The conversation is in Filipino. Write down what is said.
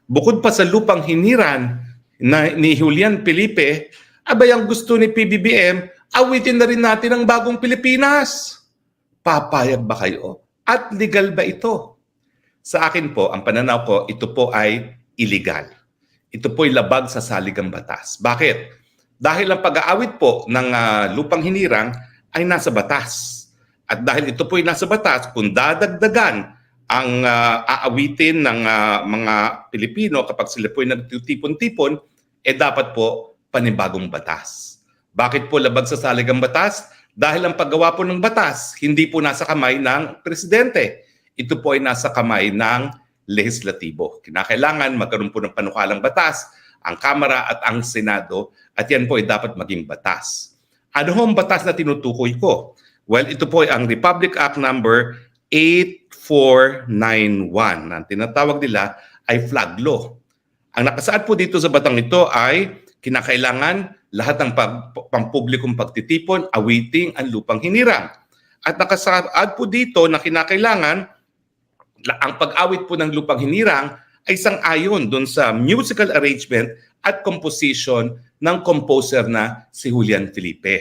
Bukod pa sa lupang hiniran ni Julian Felipe, abay ang gusto ni PBBM, awitin na rin natin ang bagong Pilipinas. Papayag ba kayo? At legal ba ito? Sa akin po, ang pananaw ko, ito po ay illegal. Ito po ay labag sa saligang batas. Bakit? Dahil ang pag-aawit po ng lupang hinirang ay nasa batas. At dahil ito po ay nasa batas, kung dadagdagan ang aawitin ng mga Pilipino kapag sila po ay nagtitipon-tipon, dapat po panibagong batas. Bakit po labag sa saligang batas? Dahil ang paggawa po ng batas, hindi po nasa kamay ng presidente. Ito po ay nasa kamay ng lehislatibo. Kinakailangan magkaroon po ng panukalang batas, ang Kamara at ang Senado, at yan po ay dapat maging batas. Ano ang batas na tinutukoy ko? Well, ito po ay ang Republic Act number 8491. Ang tinatawag nila ay flag law. Ang nakasaad po dito sa batang ito ay kinakailangan lahat ng pampublikong pagtitipon, awiting ang lupang hinirang. At nakasaad po dito na kinakailangan ang pag-awit po ng lupang hinirang ay sang-ayon doon sa musical arrangement at composition ng composer na si Julian Felipe.